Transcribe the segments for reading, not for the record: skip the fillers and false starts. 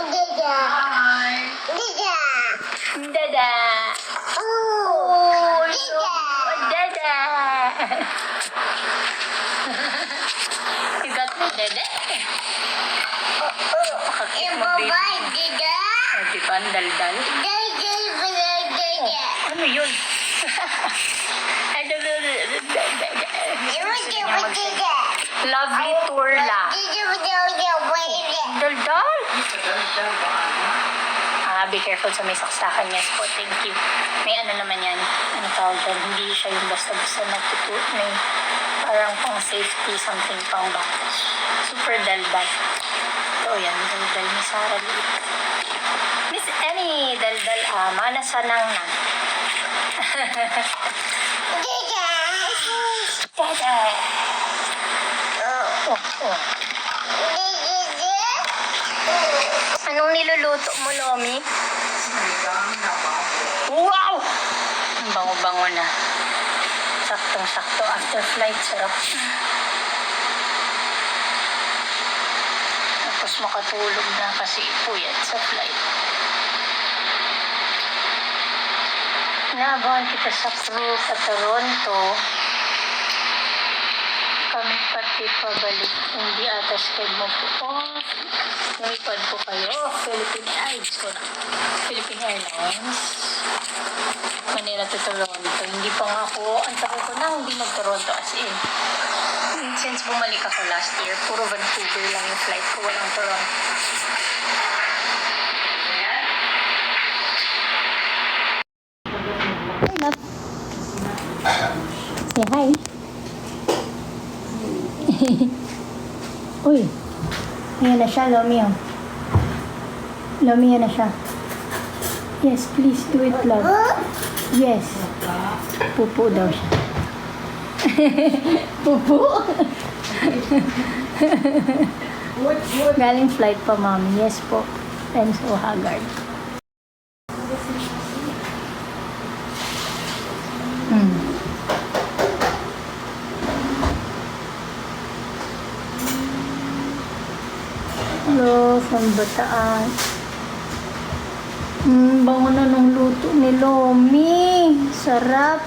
Hi. Dada. Oh, Dada. You got me, Dada. Makakit mo, baby. Oh, diba? Ang daldal. Ano yun? Lovely tour lang. Daldal. Be careful sa may saksakan. Yes po, thank you. May ano naman yan. Ano tawag dyan? Hindi siya yung basta-basta nagtutut. May parang pang safety, something pang batas. Super daldal. So yan, daldal ni Sarah Lee. Miss Annie, daldal manasanang na. Dada. Oh. Anong niluluto mo, Lomi? Wow! Ang bango-bango na. Saktong-sakto after flight. Sarap. Tapos makatulog na kasi puyat sa flight. Naabangan kita sa crew sa Toronto. Kami pati pabalik. Hindi ata schedule mo po. Lumipad po kayo. Philippine Airlines. Manila to Toronto. Hindi pa nga ako. Ang tagal ko na hindi mag-Toronto as in. Since bumalik ako last year, puro Vancouver lang yung flight ko. Walang Toronto. Hi, love. Say hi. Uy. Ayan na siya, Lomi. Lomi, yan na siya. Yes, please do it, love. Yes. Pupo daw siya. Pupo? Galing flight pa, Mommy. Yes po. I'm so haggard. Hello, from Bataan. Bango na nung luto ni Lomi. Sarap.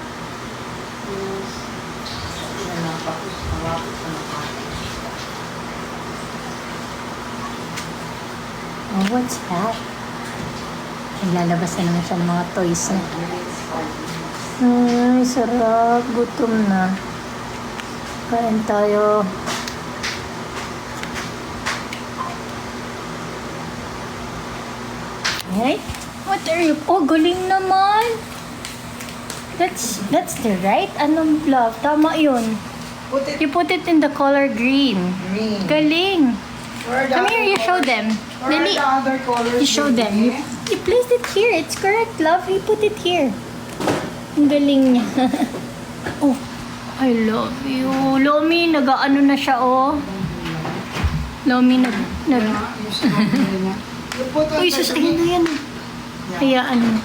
Oh, what's that? Naglalabas na naman siya ng mga toys na. Ay, sarap. Gutom na. Kain tayo. Right? What are you? Oh, galing naman. That's the right. Anong love? Tama yun. You put it in the color green. Galing. Come here, you show them. Lily, you show them. You placed it here. It's correct, love. You put it here. Ang galing niya. Oh, I love you. Lomi, nag-ano na siya, oh. Lomi, uy, sus, ayun na yan. Hayaan mo.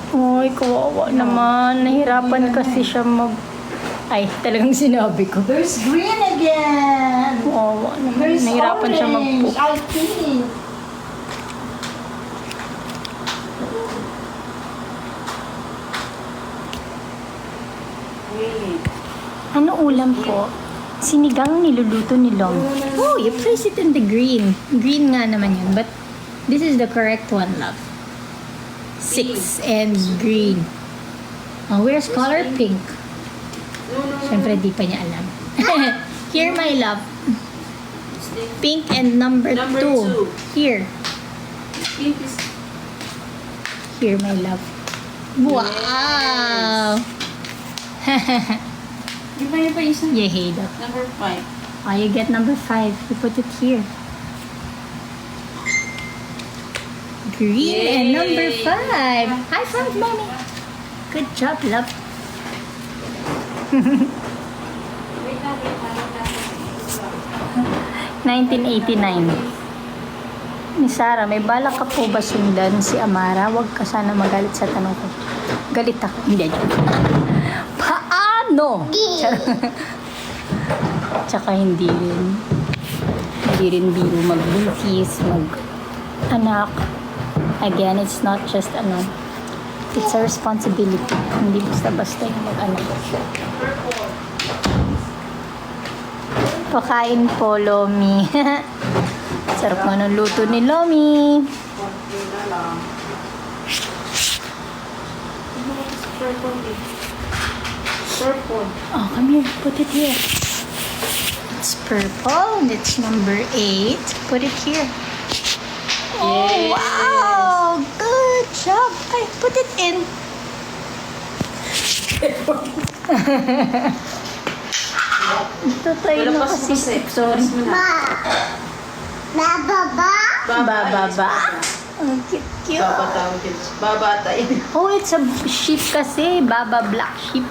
Uy, kawawa naman. Nahirapan kasi siya Ay, talagang sinabi ko. There's green again. Kawawa naman. There's Nahirapan siya orange. I think. Ano ulam po? Sinigang niluluto ni Long. Oh, you place it in the green. Green nga naman yun. But this is the correct one, love. 6 and green. Oh, where's color pink? Siyempre, di pa niya alam. Here, my love. Pink and number 2. Here. Here, my love. Wow! You hate it. Number 5. Oh, you get number 5. You put it here. Green and number 5. High five, mommy. Good job, love. 1989. Ni Sarah, may balak ka po ba sundan si Amara? Huwag ka sana magalit sa tanong ko. Galit ako. Hindi. Paano? Tsaka hindi rin. Hindi rin biro mag-buntis, mag-anak. Again, it's not just it's a responsibility. Hindi basta-basta yung mag-anak. Pakain po, Lomi. Sarap nga ng luto ni Lomi. Purple. Oh, come here. Put it here. It's purple. And it's number 8. Put it here. Oh, Yes. wow! Good job. Ay, put it in. Ito tayo na kasi. Sorry. Bababa. Ang cute. Baba tawag yun. Babata yun. Oh, it's a sheep kasi. Baba black sheep.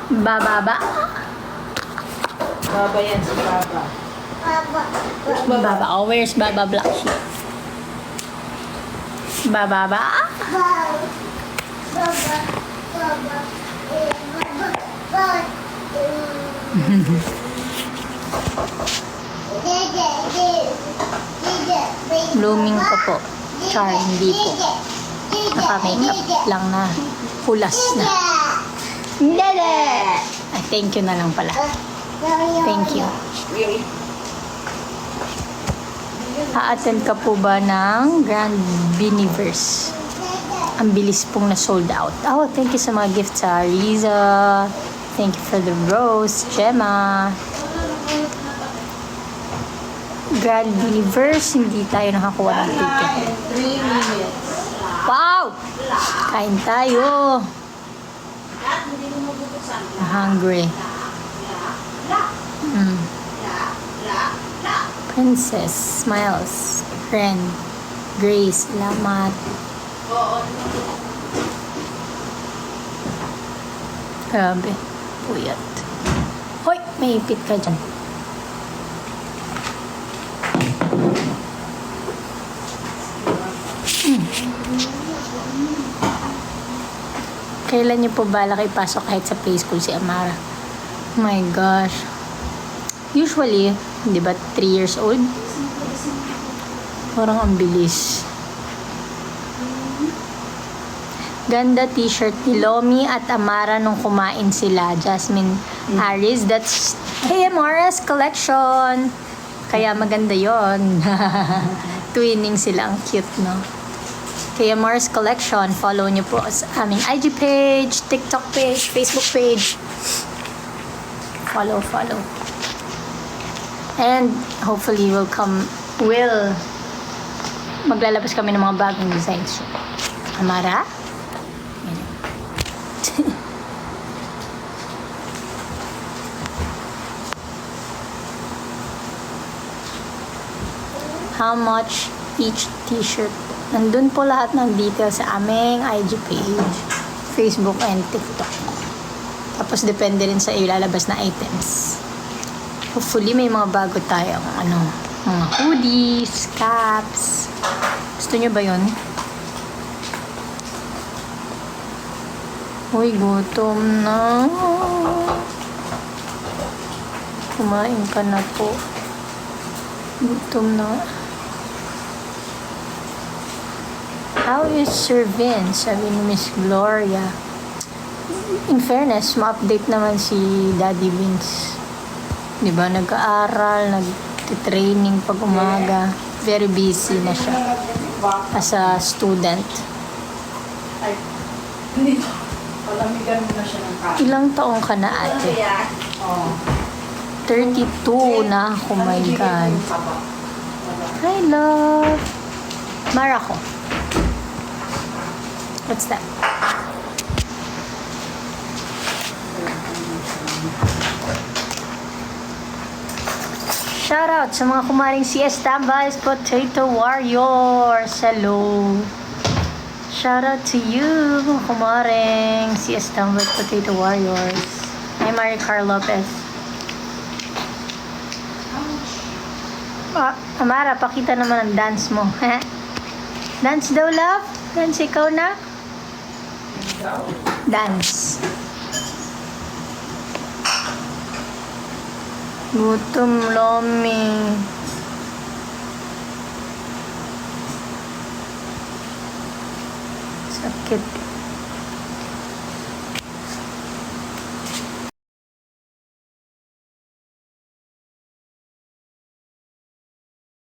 Bababa. Baba yan si Baba. Baba. Oh, where's Baba black sheep? Bababa. Blooming pa po. Char, hindi po. Naka-makeup lang na. Hulas na. Dede! Ay, thank you na lang pala. Thank you. A-attend ka po ba ng Grand Biniverse? Ang bilis pong na-sold out. Oh, thank you sa mga gifts sa Riza. Thank you for the rose, Gemma. Grand Biniverse, hindi tayo nakakuha ng ticket. 3 minutes. Wow! Kain tayo. Hungry. Princess, Smiles, Ren, Grace, Lamat. Grabe. Puyat. Hoy! May ipit ka dyan. Kailan niyo po balak ipasok kahit sa play school si Amara? Oh my gosh. Usually, di ba 3 years old? Parang ang bilis. Ganda t-shirt ni Lomi at Amara nung kumain sila. Jasmine Aris. That's Amara's collection. Kaya maganda yon. Twinning sila. Ang cute, no? Kaya Mars Collection, follow niyo po sa aming IG page, TikTok page, Facebook page. Follow. And hopefully maglalabas kami ng mga bagong designs. Amara? How much each t-shirt? Nandun po lahat ng details sa aming IG page, Facebook, and TikTok. Tapos depende rin sa ilalabas na items. Hopefully may mga bago tayong mga hoodies, caps. Gusto nyo ba yun? Uy, gutom na. Kumain ka na po. Gutom na. How is Sir Vince? Sabi ni Miss Gloria. In fairness, ma-update naman si Daddy Vince. Di ba? Nag-aaral, nag-training pag umaga. Very busy na siya as a student. Ay, hindi. Palamigan mo na siya ng kain. Ilang taong ka na, ate? Oh. 32 na. Oh my God. Hi, love. Marako. What's that? Shout out sa mga kumaring CS Tambays Potato Warriors. Hello. Shout out to you, mga kumaring CS Tambays Potato Warriors. Hi, Maricar Lopez. Amara, pakita naman ang dance mo. Dance daw, love? Dance ikaw na? Dance. Gutom, Lomi. Sakit